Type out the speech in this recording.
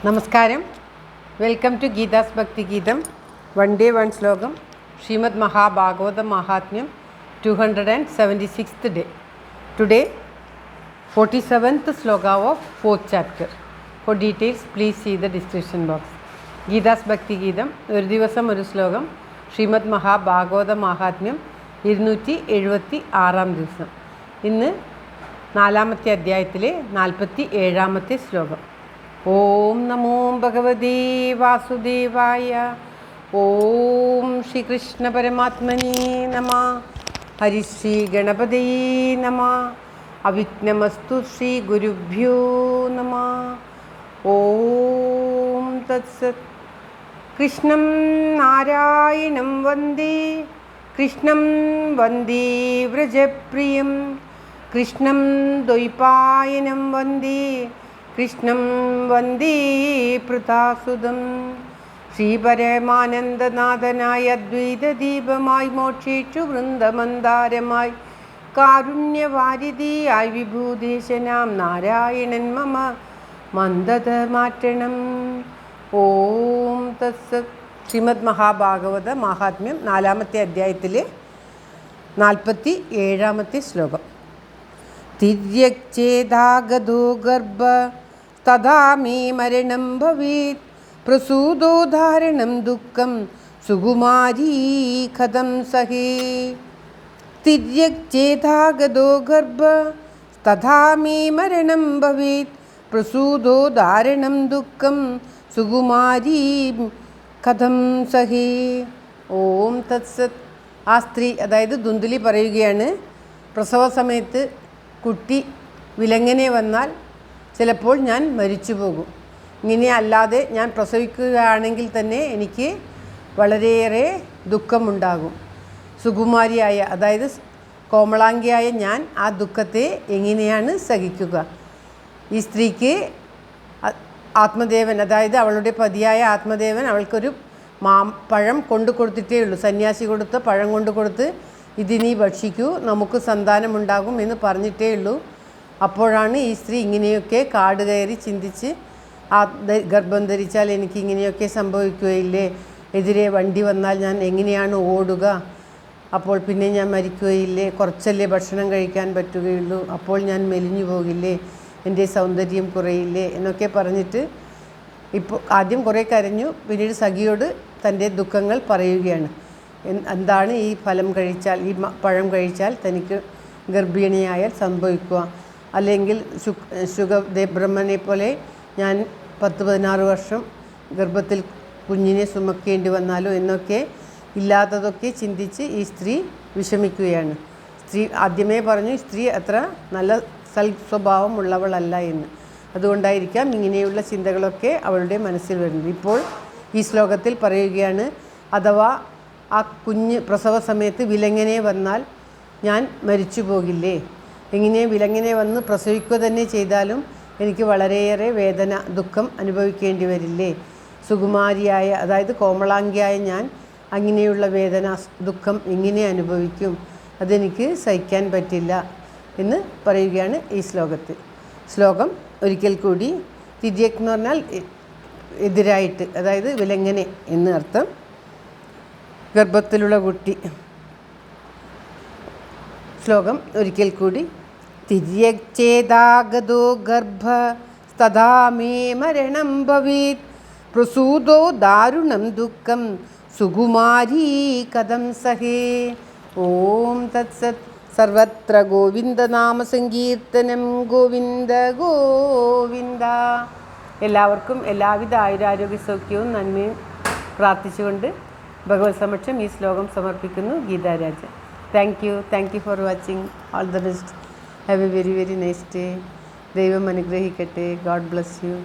നമസ്കാരം. Welcome to Geetha's ഭക്തി ഗീതം. വൺ ഡേ വൺ ശ്ലോകം. ശ്രീമദ് മഹാഭാഗവത മഹാത്മ്യം 276th day. Today 47th sloka of 4th chapter. For details please see the description box. Geetha's ഭക്തി ഗീതം ഒരു ദിവസം ഒരു ശ്ലോകം. ശ്രീമദ് മഹാഭാഗവത മഹാത്മ്യം 276 ദിവസം. ഇന്ന് 4ാമത്തെ അധ്യായത്തിലെ 47ാമത്തെ ശ്ലോകം. ഓം നമോ ഭഗവതേ വാസുദേവായ. ഓം ശ്രീകൃഷ്ണ പരമാത്മനേ നമ. ഹരിശ്രീ ഗണപതേ നമ. അവിഘ്നമസ്തു ശ്രീ ഗുരുഭ്യോ നമ. ഓം തത്സത്. കൃഷ്ണം നാരായണം വന്ദേ. കൃഷ്ണം വന്ദേ വ്രജപ്രിയം. കൃഷ്ണം ദ്വൈപായനം വന്ദേ. കൃഷ്ണം വന്ദേ പൃഥാസുതം. ശ്രീപരമാനന്ദനാഥനായ അദ്വൈതദീപമായി മോക്ഷേഷു വൃന്ദമന്ദാരമായി കാരുണ്യവാരിധിയായി വിഭൂദേശനാം നാരായണൻ മമ മന്ദത മാറ്റണം. ഓം തത്സത്. ശ്രീമദ് മഹാഭാഗവത മഹാത്മ്യം 4ാമത്തെ അധ്യായത്തിലെ 47ാമത്തെ ശ്ലോകം. തിര്യക്ചേദാഗതോ ഗർഭ തഥാ മേ മരണം ഭവേത്. പ്രസൂതോധാരണം ദുഃഖം സുകുമാരീ കഥം സഹേ. തിര്യക്ചേദാഗതോ ഗർഭ തഥാ മേ മരണം ഭവേത്. പ്രസൂതോധാരണം ദുഃഖം സുകുമാരീ കഥം സഹേ. ഓം തത്സത്. ആ സ്ത്രീ, അതായത് ദുന്ദുലി പറയുകയാണ്, പ്രസവ സമയത്ത് കുട്ടി വിലങ്ങനെ വന്നാൽ ചിലപ്പോൾ ഞാൻ മരിച്ചു പോകും. ഇങ്ങനെ അല്ലാതെ ഞാൻ പ്രസവിക്കുകയാണെങ്കിൽ തന്നെ എനിക്ക് വളരെയേറെ ദുഃഖമുണ്ടാകും. സുകുമാരിയായ, അതായത് കോമളാംഗിയായ ഞാൻ ആ ദുഃഖത്തെ എങ്ങനെയാണ് സഹിക്കുക? ഈ സ്ത്രീക്ക് ആത്മദേവൻ, അതായത് അവളുടെ പതിയായ ആത്മദേവൻ അവൾക്കൊരു പഴം കൊണ്ടു കൊടുത്തിട്ടേ ഉള്ളൂ. സന്യാസി കൊടുത്ത പഴം കൊണ്ടു കൊടുത്ത് ഇതിനീ ഭക്ഷിക്കൂ, നമുക്ക് സന്താനമുണ്ടാകും എന്ന് പറഞ്ഞിട്ടേ ഉള്ളൂ. അപ്പോഴാണ് ഈ സ്ത്രീ ഇങ്ങനെയൊക്കെ കാട് കയറി ചിന്തിച്ച്, ഗർഭം ധരിച്ചാൽ എനിക്ക് ഇങ്ങനെയൊക്കെ സംഭവിക്കുകയില്ലേ, എതിരെ വണ്ടി വന്നാൽ ഞാൻ എങ്ങനെയാണ് ഓടുക, അപ്പോൾ പിന്നെ ഞാൻ മരിക്കുകയില്ലേ, കുറച്ചല്ലേ ഭക്ഷണം കഴിക്കാൻ പറ്റുകയുള്ളൂ, അപ്പോൾ ഞാൻ മെലിഞ്ഞു പോകില്ലേ, എൻ്റെ സൗന്ദര്യം കുറയില്ലേ എന്നൊക്കെ പറഞ്ഞിട്ട് ഇപ്പോൾ ആദ്യം കുറേ കരഞ്ഞു. പിന്നീട് സഖിയോട് തൻ്റെ ദുഃഖങ്ങൾ പറയുകയാണ്. എന്താണ് ഈ ഫലം കഴിച്ചാൽ, ഈ പഴം കഴിച്ചാൽ തനിക്ക് ഗർഭിണിയായാൽ സംഭവിക്കുക, അല്ലെങ്കിൽ ബ്രഹ്മനെ പോലെ ഞാൻ 10-16 വർഷം ഗർഭത്തിൽ കുഞ്ഞിനെ സുമക്കേണ്ടി വന്നാലോ എന്നൊക്കെ ഇല്ലാത്തതൊക്കെ ചിന്തിച്ച് ഈ സ്ത്രീ വിഷമിക്കുകയാണ്. സ്ത്രീ ആദ്യമേ പറഞ്ഞു സ്ത്രീ അത്ര നല്ല സ്വഭാവമുള്ളവളല്ല എന്ന്. അതുകൊണ്ടായിരിക്കാം ഇങ്ങനെയുള്ള ചിന്തകളൊക്കെ അവളുടെ മനസ്സിൽ വരുന്നത്. ഇപ്പോൾ ഈ ശ്ലോകത്തിൽ പറയുകയാണ്, അഥവാ ആ കുഞ്ഞ് പ്രസവ സമയത്ത് വിലങ്ങനെ വന്നാൽ ഞാൻ മരിച്ചു പോകില്ലേ, എങ്ങനെ വിലങ്ങനെ വന്ന് പ്രസവിക്കുക തന്നെ ചെയ്താലും എനിക്ക് വളരെയേറെ വേദന, ദുഃഖം അനുഭവിക്കേണ്ടി വരില്ലേ, സുകുമാരിയായ, അതായത് കോമളാംഗിയായ ഞാൻ അങ്ങനെയുള്ള വേദന, ദുഃഖം എങ്ങനെ അനുഭവിക്കും, അതെനിക്ക് സഹിക്കാൻ പറ്റില്ല എന്ന് പറയുകയാണ് ഈ ശ്ലോകത്തിൽ. ശ്ലോകം ഒരിക്കൽ കൂടി. തിര്യക് എന്ന് പറഞ്ഞാൽ എതിരായിട്ട്, അതായത് വിലങ്ങനെ എന്ന് അർത്ഥം. ഗർഭത്തിലുള്ള കുട്ടി. ശ്ലോകം ഒരിക്കൽ കൂടി. തിര്യക്ചേദാഗതോ ഗർഭ തഥാ മേ മരണം ഭവേത്. പ്രസൂതോ ദാരുണം ദുഃഖം സുകുമാരീ കഥം സഹേ. ഓം തത്സത്. സർവത്ര ഗോവിന്ദനാമ സങ്കീർത്തനം. ഗോവിന്ദ ഗോവിന്ദ. എല്ലാവർക്കും എല്ലാവിധ ആയുരാരോഗ്യ സൗഖ്യവും നന്മയും പ്രാർത്ഥിച്ചുകൊണ്ട് ഭഗവത് സമക്ഷം ഈ ശ്ലോകം സമർപ്പിക്കുന്നു. Geetharaja. Thank you for watching. All the best. Have a very nice day. ദൈവം അനുഗ്രഹിക്കട്ടെ. God bless U.